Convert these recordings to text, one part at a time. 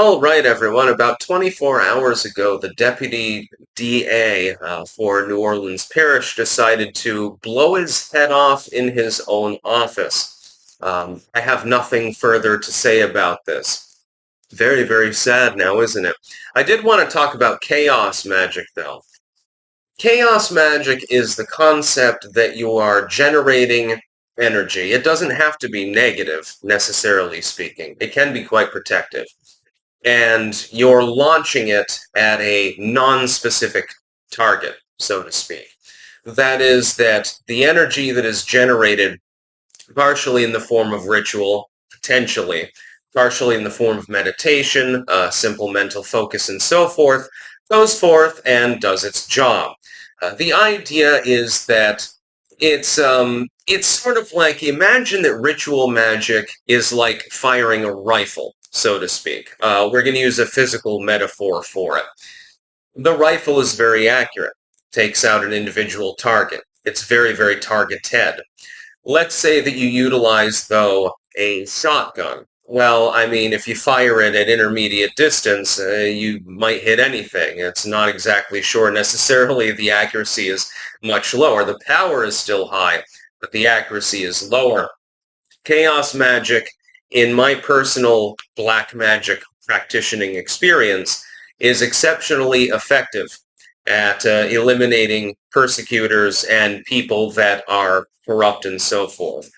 All right, everyone. About 24 hours ago, the deputy DA for New Orleans Parish decided to blow his head off in his own office. I have nothing further to say about this. Very, very sad now, isn't it? I did want to talk about chaos magic, though. Chaos magic is the concept that you are generating energy. It doesn't have to be negative, necessarily speaking. It can be quite protective, and you're launching it at a non-specific target, so to speak. That is that the energy that is generated partially in the form of ritual, potentially, partially in the form of meditation, simple mental focus, and so forth, goes forth and does its job. The idea is that it's sort of like, imagine that ritual magic is like firing a rifle, so to speak. We're going to use a physical metaphor for it. The rifle is very accurate, takes out an individual target. It's very, very targeted. Let's say that you utilize, though, a shotgun. Well, I mean, if you fire it at intermediate distance, you might hit anything. It's not exactly sure necessarily the accuracy is much lower. The power is still high, but the accuracy is lower. Chaos magic, in my personal black magic practicing experience, is exceptionally effective at eliminating persecutors and people that are corrupt and so forth.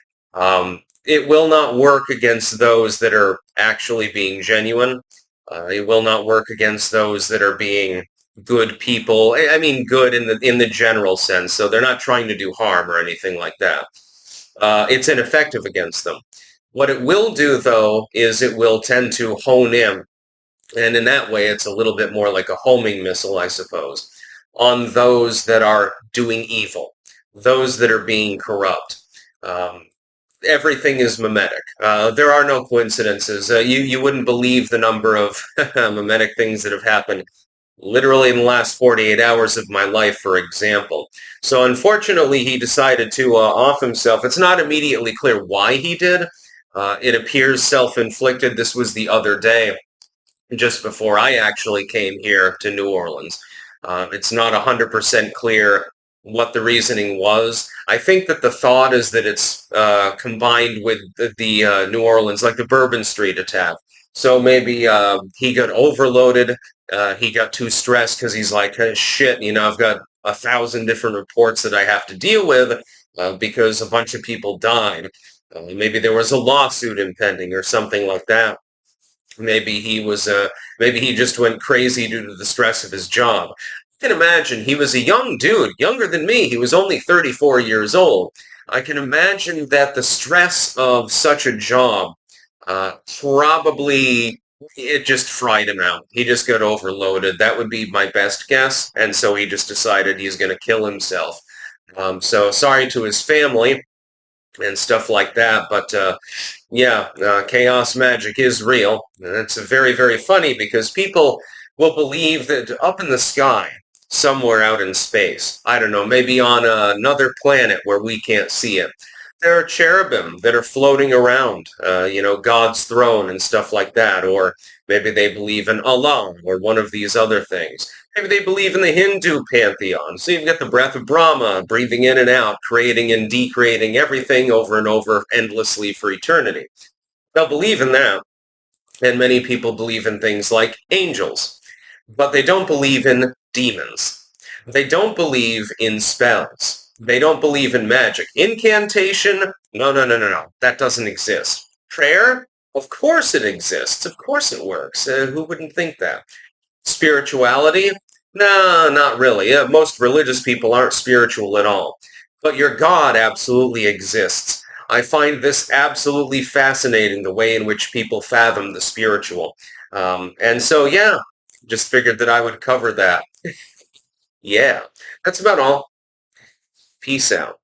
It will not work against those that are actually being genuine. It will not work against those that are being good people. I mean, good in the general sense. So they're not trying to do harm or anything like that. It's ineffective against them. What it will do, though, is it will tend to hone in, and in that way, it's a little bit more like a homing missile, I suppose, on those that are doing evil, those that are being corrupt. Um, Everything is mimetic. There are no coincidences. You wouldn't believe the number of mimetic things that have happened literally in the last 48 hours of my life, for example. So unfortunately, he decided to off himself. It's not immediately clear why he did. It appears self-inflicted. This was the other day, just before I actually came here to New Orleans. It's not 100% clear what the reasoning was. I think that the thought is that it's combined with the New Orleans, like the Bourbon Street attack. So maybe he got overloaded. He got too stressed because he's like, hey, shit, I've got 1,000 different reports that I have to deal with because a bunch of people died. Maybe there was a lawsuit impending or something like that. Maybe maybe he just went crazy due to the stress of his job. I can imagine he was a young dude, younger than me. He was only 34 years old. I can imagine that the stress of such a job probably it just fried him out. He just got overloaded. That would be my best guess. And so he just decided he's going to kill himself. So sorry to his family and stuff like that. But yeah, chaos magic is real. And it's very, very funny because people will believe that up in the sky, somewhere out in space, I don't know, maybe on another planet where we can't see it, there are cherubim that are floating around, God's throne and stuff like that. Or maybe they believe in Allah or one of these other things. Maybe they believe in the Hindu pantheon. So you've got the breath of Brahma breathing in and out, creating and decreating everything over and over endlessly for eternity. They'll believe in that. And many people believe in things like angels. But they don't believe in demons. They don't believe in spells. They don't believe in magic. Incantation? No, no, no, no, no. That doesn't exist. Prayer? Of course it exists. Of course it works. Who wouldn't think that? Spirituality? No, not really. Most religious people aren't spiritual at all. But your God absolutely exists. I find this absolutely fascinating, the way in which people fathom the spiritual. And so, yeah, just figured that I would cover that. Yeah, that's about all. Peace out.